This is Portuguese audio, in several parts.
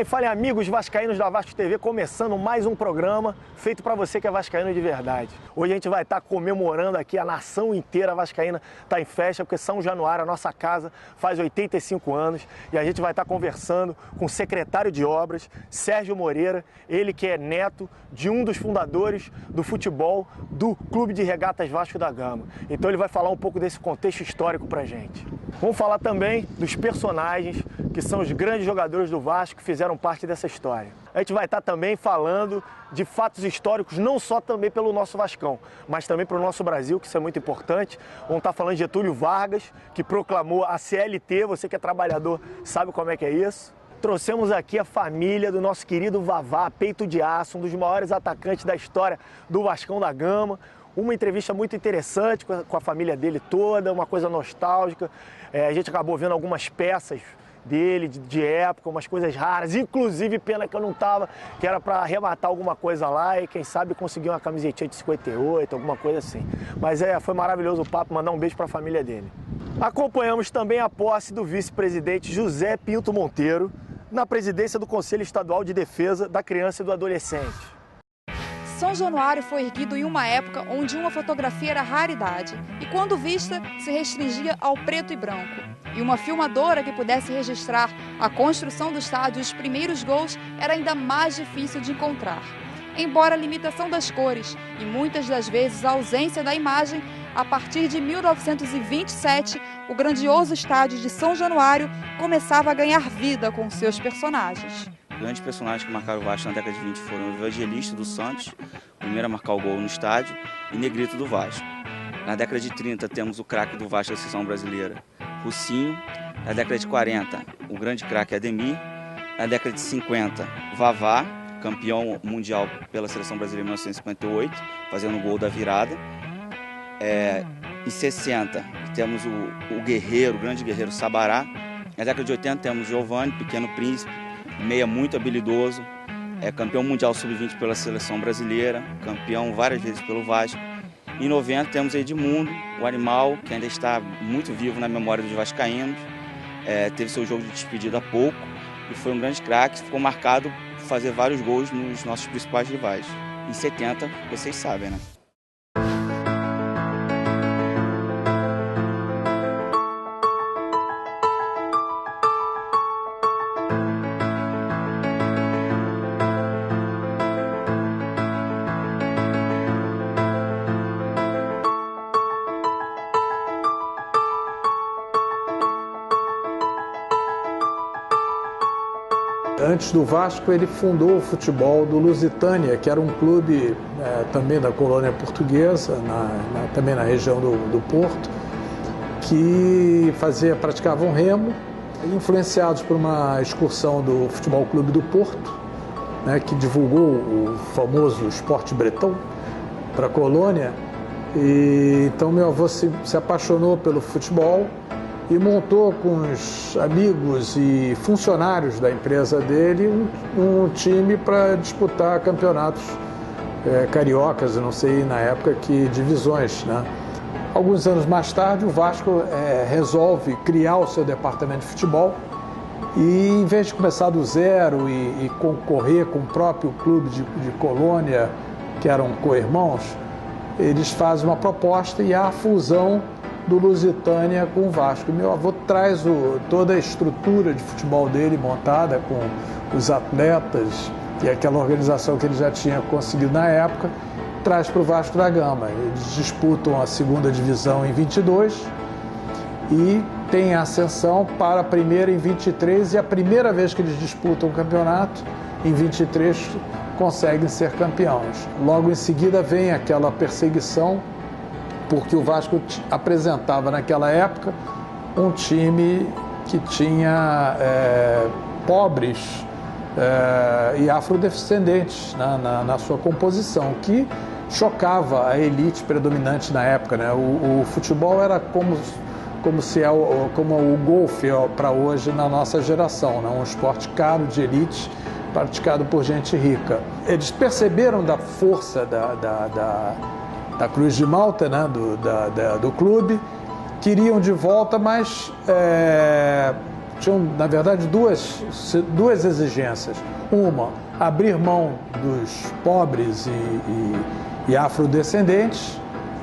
Fala em amigos vascaínos da Vasco TV, começando mais um programa feito para você que é vascaíno de verdade. Hoje a gente vai estar comemorando aqui, a nação inteira vascaína está em festa, porque São Januário, a nossa casa, faz 85 anos e a gente vai estar conversando com o secretário de obras, Sérgio Moreira, ele que é neto de um dos fundadores do futebol do Clube de Regatas Vasco da Gama. Então ele vai falar um pouco desse contexto histórico pra gente. Vamos falar também dos personagens que são os grandes jogadores do Vasco que fizeram parte dessa história. A gente vai estar também falando de fatos históricos, não só também pelo nosso Vascão, mas também para o nosso Brasil, que isso é muito importante. Vamos estar falando de Getúlio Vargas, que proclamou a CLT, você que é trabalhador sabe como é que é isso. Trouxemos aqui a família do nosso querido Vavá, peito de aço, um dos maiores atacantes da história do Vascão da Gama. Uma entrevista muito interessante com a família dele toda, uma coisa nostálgica. A gente acabou vendo algumas peças dele, de época, umas coisas raras, inclusive pena que eu não tava, que era para arrematar alguma coisa lá e quem sabe conseguir uma camisetinha de 58, alguma coisa assim. Mas foi maravilhoso o papo, mandar um beijo para a família dele. Acompanhamos também a posse do vice-presidente José Pinto Monteiro na presidência do Conselho Estadual de Defesa da Criança e do Adolescente. São Januário foi erguido em uma época onde uma fotografia era raridade e, quando vista, se restringia ao preto e branco. E uma filmadora que pudesse registrar a construção do estádio e os primeiros gols era ainda mais difícil de encontrar. Embora a limitação das cores e muitas das vezes a ausência da imagem, a partir de 1927, o grandioso estádio de São Januário começava a ganhar vida com seus personagens. Grandes personagens que marcaram o Vasco na década de 20 foram o Evangelista do Santos, primeiro a marcar o gol no estádio, e Negrito do Vasco. Na década de 30 temos o craque do Vasco da seleção brasileira, Rucinho. Na década de 40, o grande craque Ademir. Na década de 50, Vavá, campeão mundial pela seleção brasileira em 1958, fazendo o gol da virada. Em 60 temos o guerreiro, o grande guerreiro Sabará. Na década de 80 temos Giovani, Pequeno Príncipe, meia muito habilidoso, campeão mundial sub-20 pela seleção brasileira, campeão várias vezes pelo Vasco. Em 90 temos Edmundo, o animal, que ainda está muito vivo na memória dos vascaínos, teve seu jogo de despedida há pouco e foi um grande craque, ficou marcado por fazer vários gols nos nossos principais rivais. Em 70, vocês sabem, né? Antes do Vasco, ele fundou o futebol do Lusitânia, que era um clube também da colônia portuguesa, também na região do Porto, que praticavam remo, influenciados por uma excursão do Futebol Clube do Porto, que divulgou o famoso esporte bretão para a colônia. E então meu avô se apaixonou pelo futebol e montou com os amigos e funcionários da empresa dele um time para disputar campeonatos cariocas, eu não sei na época que divisões, né? Alguns anos mais tarde, o Vasco resolve criar o seu departamento de futebol e, em vez de começar do zero e concorrer com o próprio clube de colônia, que eram co-irmãos, eles fazem uma proposta e há a fusão do Lusitânia com o Vasco. Meu avô traz toda a estrutura de futebol dele montada com os atletas e aquela organização que ele já tinha conseguido na época, traz para o Vasco da Gama. Eles disputam a segunda divisão em 22 e tem a ascensão para a primeira em 23 e a primeira vez que eles disputam o campeonato, em 23, conseguem ser campeões. Logo em seguida vem aquela perseguição, porque o Vasco apresentava naquela época um time que tinha pobres e afrodescendentes na sua composição, que chocava a elite predominante na época, né? O futebol era como o golfe para hoje na nossa geração, né? Um esporte caro de elite praticado por gente rica. Eles perceberam da força da Cruz de Malta, né, do clube, queriam de volta, mas tinham, na verdade, duas exigências. Uma, abrir mão dos pobres e afrodescendentes,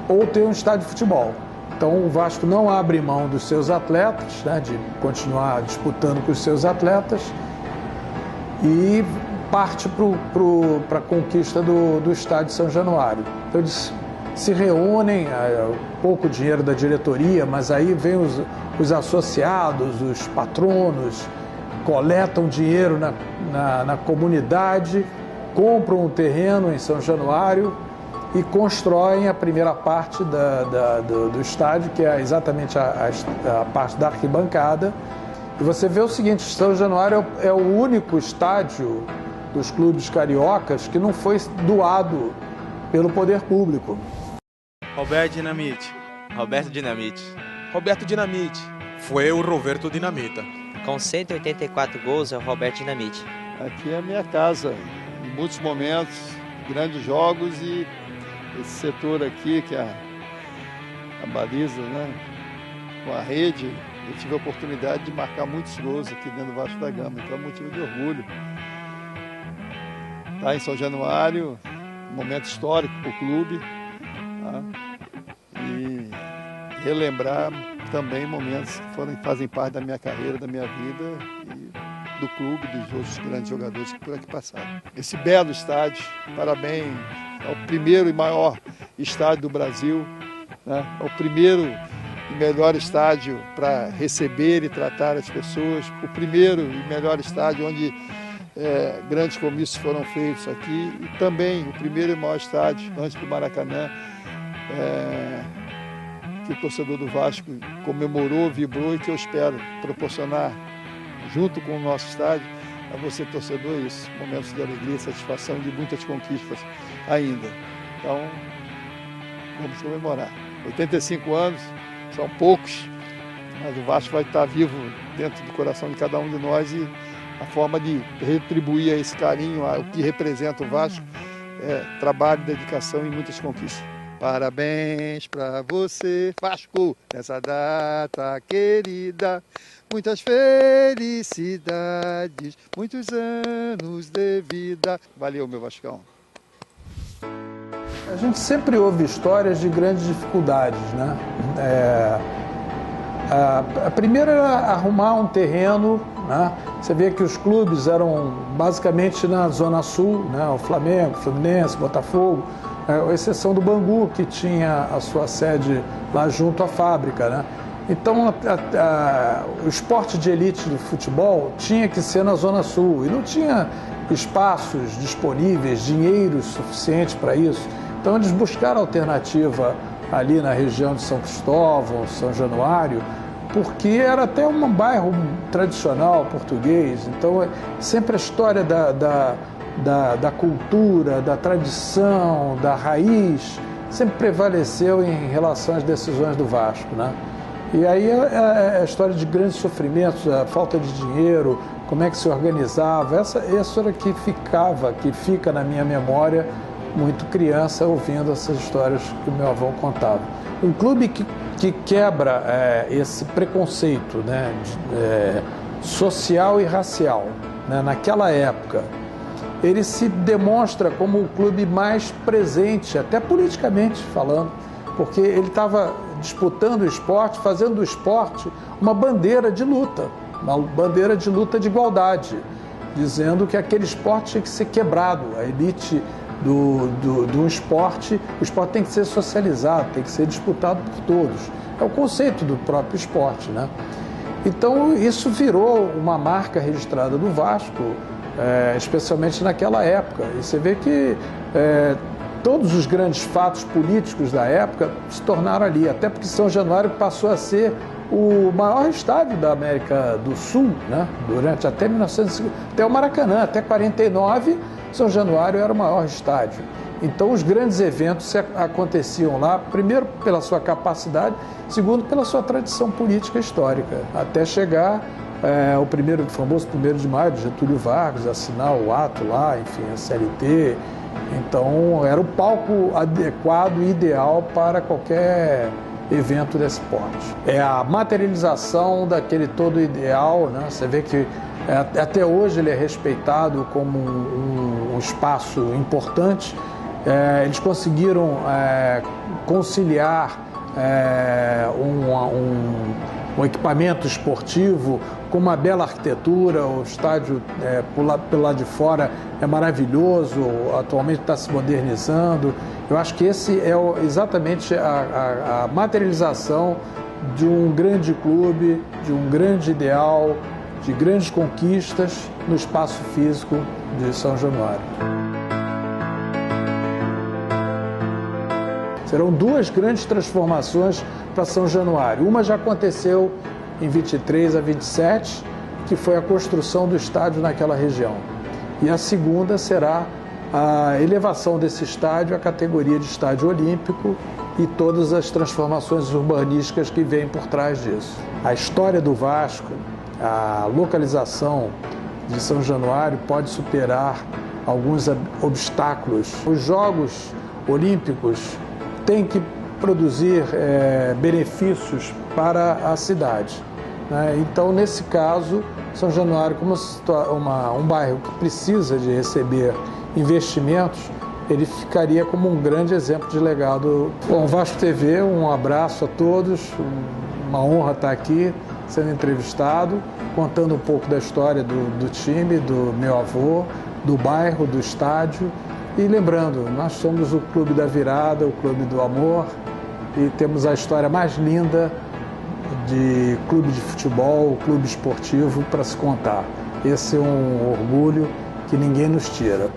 ou ter um estádio de futebol. Então o Vasco não abre mão dos seus atletas, né, de continuar disputando com os seus atletas, e parte para a conquista do estádio São Januário. Então eles se reúnem, pouco dinheiro da diretoria, mas aí vem os associados, os patronos, coletam dinheiro na comunidade, compram um terreno em São Januário e constroem a primeira parte do estádio, que é exatamente a parte da arquibancada. E você vê o seguinte: São Januário é o único estádio dos clubes cariocas que não foi doado pelo poder público. Roberto Dinamite. Roberto Dinamite. Roberto Dinamite. Foi o Roberto Dinamita. Com 184 gols é o Roberto Dinamite. Aqui é a minha casa, em muitos momentos, grandes jogos, e esse setor aqui, que é a baliza, né, com a rede, eu tive a oportunidade de marcar muitos gols aqui dentro do Vasco da Gama, então é motivo de orgulho. Tá em São Januário, um momento histórico para o clube, tá? E relembrar também momentos que fazem parte da minha carreira, da minha vida e do clube, dos outros grandes jogadores que por aqui passaram. Esse belo estádio, parabéns, é o primeiro e maior estádio do Brasil, né? É o primeiro e melhor estádio para receber e tratar as pessoas, o primeiro e melhor estádio onde grandes comícios foram feitos aqui, e também o primeiro e maior estádio antes do Maracanã, que o torcedor do Vasco comemorou, vibrou, e que eu espero proporcionar, junto com o nosso estádio, a você, torcedor, isso, momentos de alegria, satisfação, de muitas conquistas ainda. Então, vamos comemorar. 85 anos, são poucos, mas o Vasco vai estar vivo dentro do coração de cada um de nós, e a forma de retribuir a esse carinho, o que representa o Vasco, é trabalho, dedicação e muitas conquistas. Parabéns pra você, Vasco, nessa data querida. Muitas felicidades, muitos anos de vida. Valeu, meu Vascão. A gente sempre ouve histórias de grandes dificuldades, né? A primeira era arrumar um terreno, né? Você vê que os clubes eram basicamente na Zona Sul, né? O Flamengo, Fluminense, Botafogo, a exceção do Bangu, que tinha a sua sede lá junto à fábrica, né? Então, o esporte de elite do futebol tinha que ser na Zona Sul, e não tinha espaços disponíveis, dinheiro suficiente para isso. Então, eles buscaram alternativa ali na região de São Cristóvão, São Januário, porque era até um bairro tradicional português. Então, sempre a história da cultura, da tradição, da raiz, sempre prevaleceu em relação às decisões do Vasco, né? E aí a história de grandes sofrimentos, a falta de dinheiro, como é que se organizava, essa era que fica na minha memória, muito criança, ouvindo essas histórias que o meu avô contava. Um clube que quebra esse preconceito, né, social e racial, né, naquela época, ele se demonstra como o clube mais presente, até politicamente falando, porque ele estava disputando o esporte, fazendo do esporte uma bandeira de luta de igualdade, dizendo que aquele esporte tinha que ser quebrado, a elite do esporte, o esporte tem que ser socializado, tem que ser disputado por todos. É o conceito do próprio esporte, né? Então isso virou uma marca registrada do Vasco, especialmente naquela época. E você vê que todos os grandes fatos políticos da época se tornaram ali, até porque São Januário passou a ser o maior estádio da América do Sul, né? Durante até 1950, até o Maracanã, até 49, São Januário era o maior estádio. Então os grandes eventos aconteciam lá, primeiro pela sua capacidade, segundo pela sua tradição política histórica, até chegar o famoso 1º de maio de Getúlio Vargas, assinar o ato lá, enfim, a CLT. Então era o palco adequado e ideal para qualquer evento desse porte. É a materialização daquele todo ideal, né? Você vê que até hoje ele é respeitado como um espaço importante. Eles conseguiram conciliar um equipamento esportivo com uma bela arquitetura. O estádio pelo lado de fora é maravilhoso, atualmente está se modernizando. Eu acho que esse é exatamente a materialização de um grande clube, de um grande ideal, de grandes conquistas no espaço físico de São Januário. Serão duas grandes transformações para São Januário. Uma já aconteceu em 23 a 27, que foi a construção do estádio naquela região. E a segunda será a elevação desse estádio à categoria de estádio olímpico e todas as transformações urbanísticas que vêm por trás disso. A história do Vasco, a localização de São Januário pode superar alguns obstáculos. Os Jogos Olímpicos têm que produzir benefícios para a cidade, né? Então, nesse caso, São Januário, como um bairro que precisa de receber investimentos, ele ficaria como um grande exemplo de legado. Bom, Vasco TV, um abraço a todos, uma honra estar aqui sendo entrevistado, contando um pouco da história do time, do meu avô, do bairro, do estádio. E lembrando, nós somos o Clube da Virada, o Clube do Amor, e temos a história mais linda de clube de futebol, clube esportivo para se contar. Esse é um orgulho que ninguém nos tira.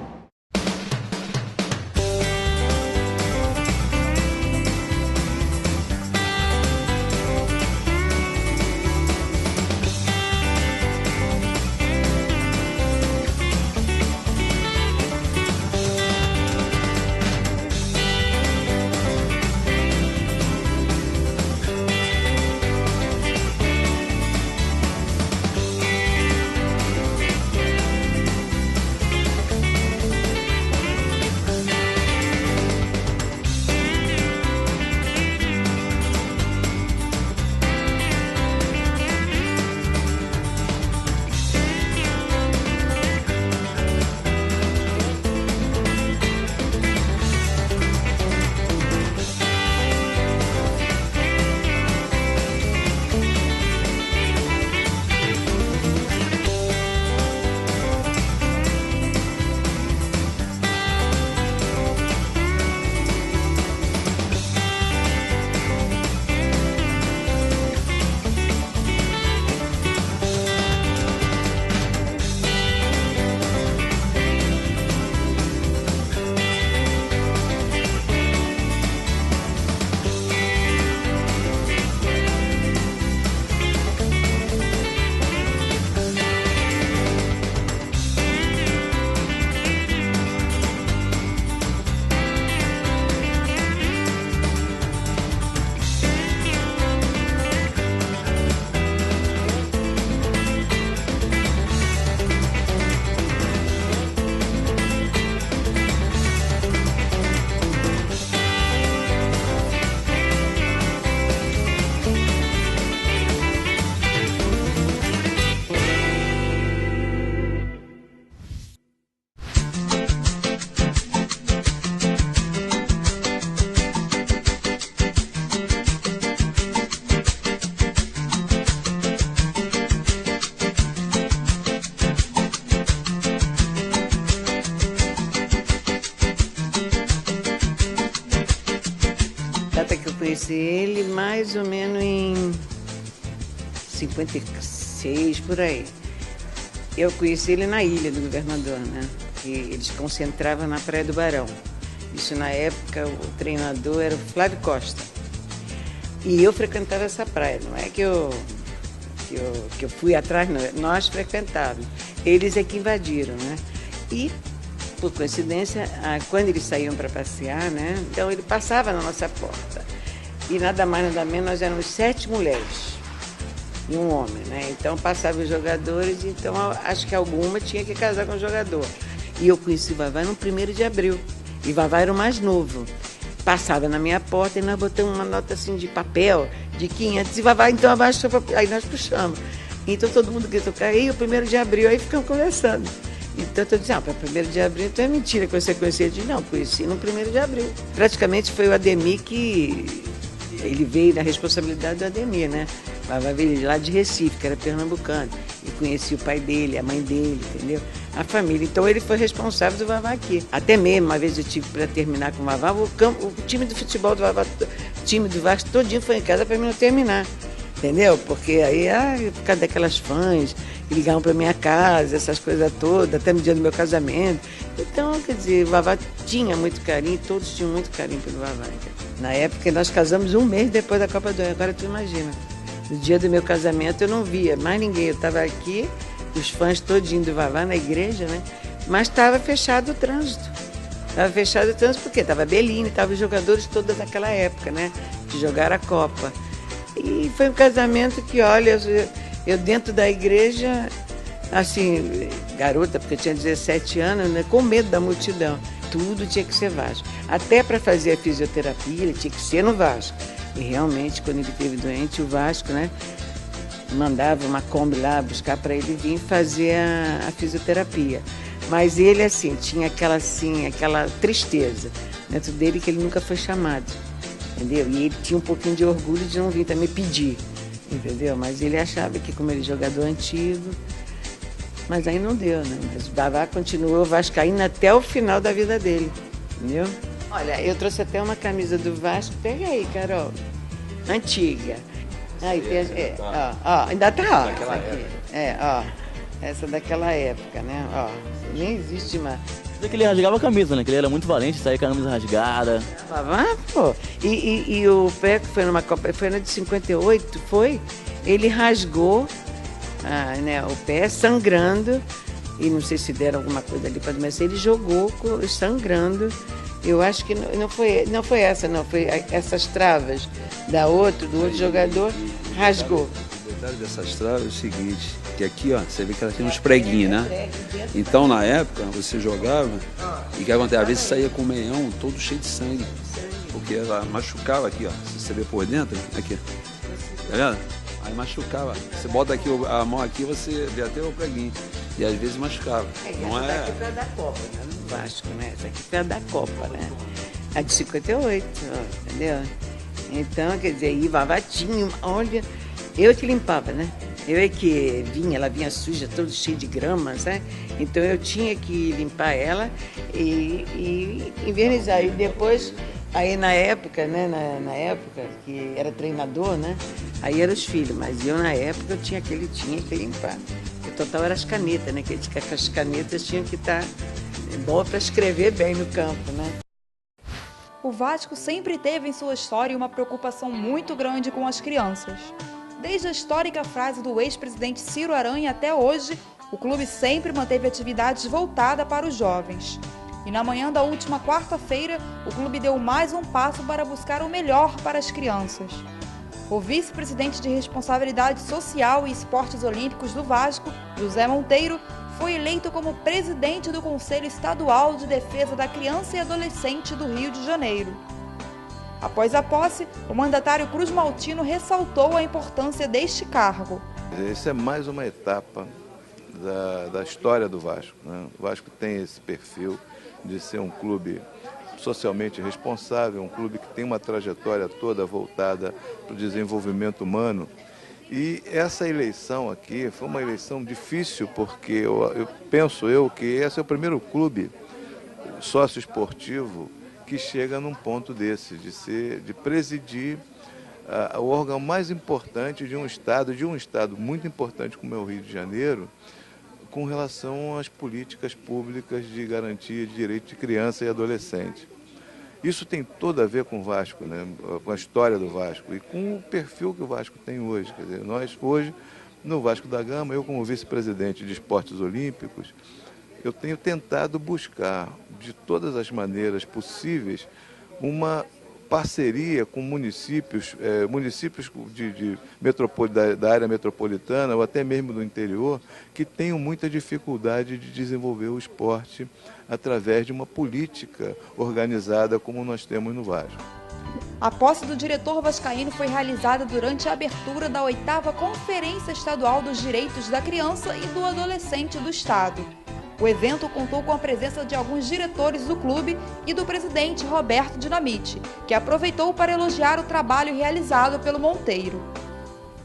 Conheci ele mais ou menos em 56, por aí. Eu conheci ele na Ilha do Governador, né? Que eles concentravam na Praia do Barão. Isso na época o treinador era o Flávio Costa. E eu frequentava essa praia, não é que eu fui atrás, não. Nós frequentávamos. Eles é que invadiram, né? E, por coincidência, quando eles saíam para passear, né? Então ele passava na nossa porta. E nada mais, nada menos, nós éramos 7 mulheres e um homem, né? Então passavam os jogadores, então acho que alguma tinha que casar com o jogador. E eu conheci o Vavá no 1º de abril. E Vavá era o mais novo. passava na minha porta e nós botamos uma nota assim de papel, de 500, e Vavá, então abaixa, aí nós puxamos. Então todo mundo gritou, aí o 1º de abril, aí ficamos conversando. Então eu disse, para 1º de abril, então é mentira que você conhecia. Eu disse, não, conheci no 1º de abril. Praticamente foi o Ademir que, ele veio da responsabilidade do Ademir, né? Vavá veio lá de Recife, que era pernambucano, e conhecia o pai dele, a mãe dele, entendeu? A família. Então ele foi responsável do Vavá aqui. Até mesmo, uma vez eu tive para terminar com o Vavá, o time de futebol do Vavá, o time do Vasco todinho foi em casa para mim não terminar. Entendeu? Porque aí, por causa daquelas fãs, que ligavam para minha casa, essas coisas todas, até no dia do meu casamento. Então, quer dizer, o Vavá tinha muito carinho, todos tinham muito carinho pelo Vavá. Na época, nós casamos 1 mês depois da Copa do Mundo. Agora tu imagina. No dia do meu casamento eu não via mais ninguém. Eu estava aqui, os fãs todinhos do Vavá na igreja, né? Mas estava fechado o trânsito. Estava fechado o trânsito porque estava Bellini, estavam os jogadores todos daquela época, né? Que jogaram a Copa. E foi um casamento que, olha, eu dentro da igreja, assim, garota, porque eu tinha 17 anos, né, com medo da multidão. Tudo tinha que ser Vasco. Até para fazer a fisioterapia, ele tinha que ser no Vasco. E realmente, quando ele esteve doente, o Vasco, né, mandava uma Kombi lá buscar para ele vir fazer a fisioterapia. Mas ele, assim, tinha aquela tristeza dentro dele que ele nunca foi chamado. Entendeu? E ele tinha um pouquinho de orgulho de não vir também pedir, entendeu? Mas ele achava que, como ele é jogador antigo, mas aí não deu, né? Mas o Vavá continuou vascaíno até o final da vida dele, entendeu? Olha, eu trouxe até uma camisa do Vasco, pega aí, Carol, antiga. Aí, ainda tá, ó, essa aqui. Essa daquela época, né? Ó, nem existe mais. Que ele rasgava a camisa, né? Que ele era muito valente, saía com a camisa rasgada. Pô. E o Peco foi numa Copa, foi na de 58, foi? Ele rasgou né, o pé sangrando, e não sei se deram alguma coisa ali para mas ele jogou sangrando. Eu acho que não foi essa, não, foi essas travas do outro jogador, rasgou. O detalhe dessas travas é o seguinte, que aqui, ó, você vê que ela tem uns preguinhos, né? Então, na época, você jogava e que acontece? Às vezes saía com o meião todo cheio de sangue, porque ela machucava aqui, ó. Se você vê por dentro, aqui, tá vendo? Aí machucava. Você bota aqui a mão aqui, você vê até o preguinho. E às vezes machucava. Essa daqui foi a da Copa, né? No Vasco, né? Essa aqui foi a da Copa, né? A de 58, ó, entendeu? Então, quer dizer, e Vavá tinha, olha, eu que limpava, né? Eu é que ela vinha suja, toda cheia de grama, sabe? Então eu tinha que limpar ela e invernizar. E depois, aí na época, né? Na época que era treinador, né? Aí eram os filhos, mas eu na época eu tinha que limpar. O total era as canetas, né? Que as canetas tinham que estar boa para escrever bem no campo, né? O Vasco sempre teve em sua história uma preocupação muito grande com as crianças. Desde a histórica frase do ex-presidente Ciro Aranha até hoje, o clube sempre manteve atividades voltadas para os jovens. E na manhã da última quarta-feira, o clube deu mais um passo para buscar o melhor para as crianças. O vice-presidente de Responsabilidade Social e Esportes Olímpicos do Vasco, José Monteiro, foi eleito como presidente do Conselho Estadual de Defesa da Criança e Adolescente do Rio de Janeiro. Após a posse, o mandatário Cruz Maltino ressaltou a importância deste cargo. Essa é mais uma etapa da história do Vasco, né? O Vasco tem esse perfil de ser um clube socialmente responsável, um clube que tem uma trajetória toda voltada para o desenvolvimento humano. E essa eleição aqui foi uma eleição difícil, porque eu penso que esse é o primeiro clube sócio-esportivo que chega num ponto desse, de presidir o órgão mais importante de um estado muito importante como é o Rio de Janeiro, com relação às políticas públicas de garantia de direito de criança e adolescente. Isso tem todo a ver com o Vasco, né? Com a história do Vasco e com o perfil que o Vasco tem hoje. Quer dizer, nós hoje, no Vasco da Gama, eu como vice-presidente de esportes olímpicos, eu tenho tentado buscar, de todas as maneiras possíveis, uma parceria com municípios da área metropolitana ou até mesmo do interior, que tenham muita dificuldade de desenvolver o esporte através de uma política organizada como nós temos no Vasco. A posse do diretor vascaíno foi realizada durante a abertura da 8ª Conferência Estadual dos Direitos da Criança e do Adolescente do Estado. O evento contou com a presença de alguns diretores do clube e do presidente Roberto Dinamite, que aproveitou para elogiar o trabalho realizado pelo Monteiro.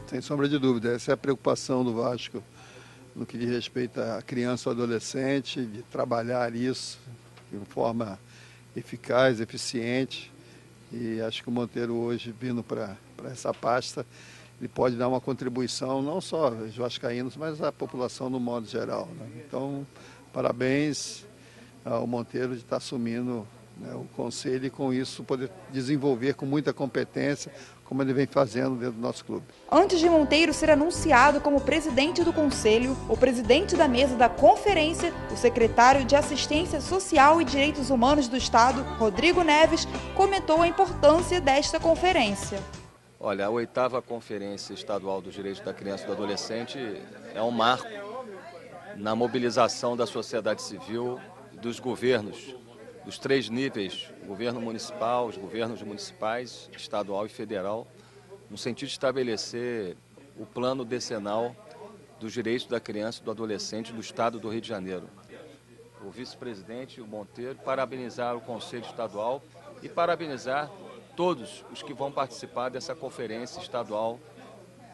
Sem sombra de dúvida, essa é a preocupação do Vasco no que diz respeito à criança ou adolescente, de trabalhar isso de forma eficaz, eficiente. E acho que o Monteiro hoje, vindo para essa pasta, ele pode dar uma contribuição não só aos vascaínos, mas à população no modo geral, né? Então, parabéns ao Monteiro de estar assumindo, né, o conselho e com isso poder desenvolver com muita competência, como ele vem fazendo dentro do nosso clube. Antes de Monteiro ser anunciado como presidente do conselho, o presidente da mesa da conferência, o secretário de Assistência Social e Direitos Humanos do Estado, Rodrigo Neves, comentou a importância desta conferência. Olha, a 8ª Conferência Estadual dos Direitos da Criança e do Adolescente é um marco na mobilização da sociedade civil, dos governos, dos 3 níveis, o governo municipal, os governos municipais, estadual e federal, no sentido de estabelecer o plano decenal dos direitos da criança e do adolescente do Estado do Rio de Janeiro. O vice-presidente, o Monteiro, parabenizar o Conselho Estadual e parabenizar todos os que vão participar dessa Conferência Estadual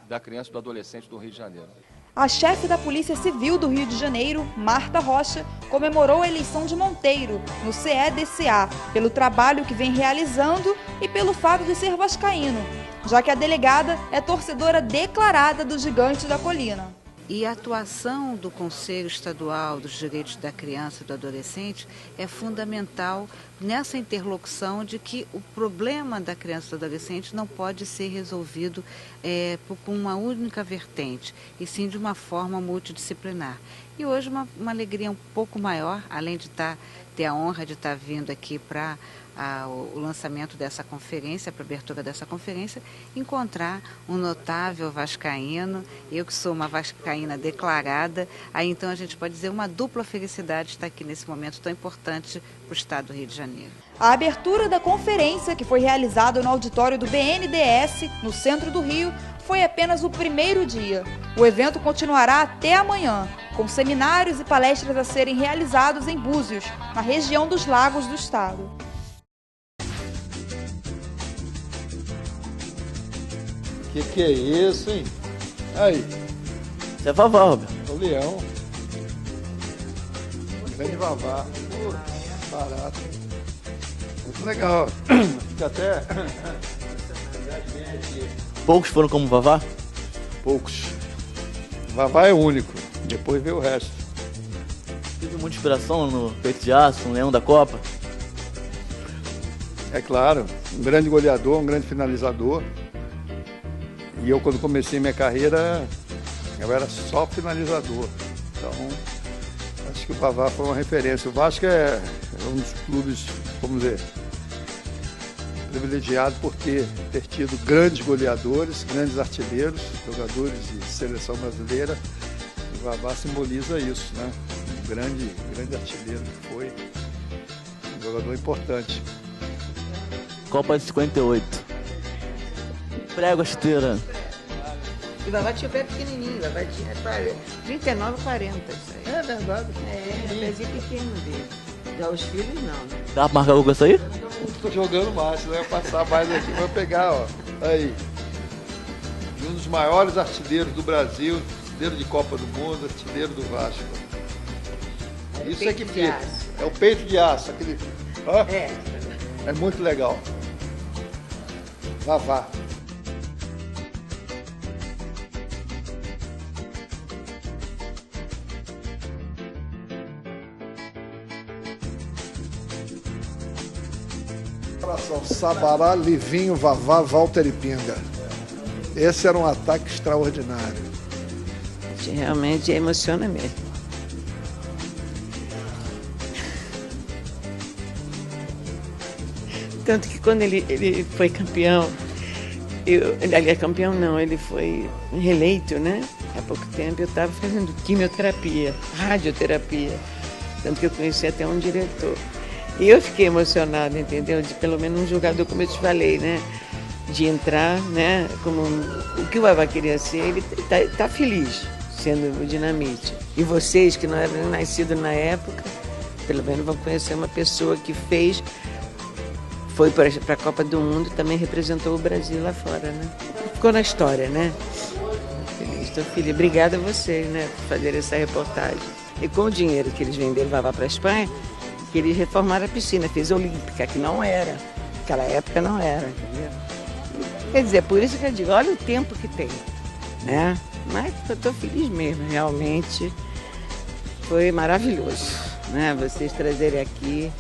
da Criança e do Adolescente do Rio de Janeiro. A chefe da Polícia Civil do Rio de Janeiro, Marta Rocha, comemorou a eleição de Monteiro no CEDCA pelo trabalho que vem realizando e pelo fato de ser vascaíno, já que a delegada é torcedora declarada do Gigante da Colina. E a atuação do Conselho Estadual dos Direitos da Criança e do Adolescente é fundamental nessa interlocução de que o problema da criança e do adolescente não pode ser resolvido com uma única vertente, e sim de uma forma multidisciplinar. E hoje uma alegria um pouco maior, além de ter a honra de estar vindo aqui para o lançamento dessa conferência, para a abertura dessa conferência, encontrar um notável vascaíno, eu que sou uma vascaína declarada, aí então a gente pode dizer uma dupla felicidade estar aqui nesse momento tão importante para o Estado do Rio de Janeiro. A abertura da conferência, que foi realizada no auditório do BNDES, no centro do Rio, foi apenas o primeiro dia. O evento continuará até amanhã, com seminários e palestras a serem realizados em Búzios, na região dos Lagos do Estado. Que é isso, hein? Aí. Você é Vavá, Roberto. O leão. Grande Vavá. Barato. Muito legal. Fica até... Poucos foram como Vavá? Poucos. Vavá é único. Depois vê o resto. Tive muita inspiração no Peito de Aço, um Leão da Copa. É claro. Um grande goleador, um grande finalizador. E eu, quando comecei minha carreira, eu era só finalizador. Então, acho que o Vavá foi uma referência. O Vasco é um dos clubes, vamos dizer, privilegiado por ter tido grandes goleadores, grandes artilheiros, jogadores de seleção brasileira. O Vavá simboliza isso, né? Um grande artilheiro que foi, um jogador importante. Copa de 58. Prego a esteira. E o Vavá tinha o pé pequenininho, o Vavá tinha 39, 40, isso aí. É verdade. É, o pezinho pequeno dele. Já os filhos não, né? Dá pra marcar gol com isso aí? Tô jogando mais, né? Passar mais aqui, vou pegar, ó. Aí. Um dos maiores artilheiros do Brasil, artilheiro de Copa do Mundo, artilheiro do Vasco. Isso é que fica. É o peito de aço, aquele. Ó. É muito legal. Vavá. Sabará, Livinho, Vavá, Walter e Pinga. Esse era um ataque extraordinário. Realmente emociona mesmo. Tanto que quando ele foi campeão, aliás, campeão não, ele foi reeleito, né? Há pouco tempo eu estava fazendo quimioterapia, radioterapia. Tanto que eu conheci até um diretor. E eu fiquei emocionada, entendeu? De pelo menos um jogador, como eu te falei, né? De entrar, né? Como o que o Vavá queria ser, ele tá feliz sendo o Dinamite. E vocês que não eram nascidos na época, pelo menos vão conhecer uma pessoa que foi para a Copa do Mundo e também representou o Brasil lá fora, né? Ficou na história, né? Estou feliz. Obrigada a vocês, né, por fazer essa reportagem. E com o dinheiro que eles venderam Vavá para a Espanha, que eles reformaram a piscina, fez a Olímpica, que não era. Naquela época não era, entendeu? Quer dizer, por isso que eu digo, olha o tempo que tem, né? Mas eu estou feliz mesmo, realmente. Foi maravilhoso, né? Vocês trazerem aqui.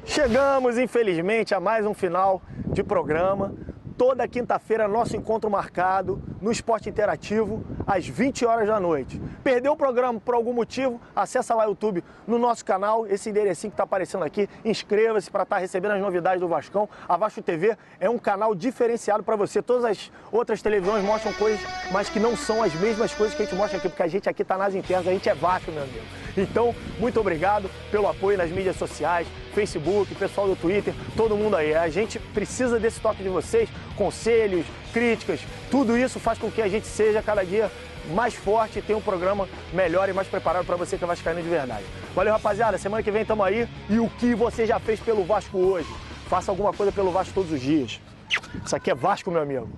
Chegamos, infelizmente, a mais um final de programa. Toda quinta-feira, nosso encontro marcado no Esporte Interativo, às 20 horas da noite. Perdeu o programa por algum motivo? Acessa lá o YouTube no nosso canal, esse enderecinho que está aparecendo aqui. Inscreva-se para estar recebendo as novidades do Vascão. A Vasco TV é um canal diferenciado para você. Todas as outras televisões mostram coisas, mas que não são as mesmas coisas que a gente mostra aqui, porque a gente aqui está nas internas, a gente é Vasco, meu amigo. Então, muito obrigado pelo apoio nas mídias sociais, Facebook, pessoal do Twitter, todo mundo aí. A gente precisa desse toque de vocês, conselhos, críticas, tudo isso faz com que a gente seja cada dia mais forte e tenha um programa melhor e mais preparado para você que é vascaíno de verdade. Valeu, rapaziada. Semana que vem estamos aí. E o que você já fez pelo Vasco hoje? Faça alguma coisa pelo Vasco todos os dias. Isso aqui é Vasco, meu amigo.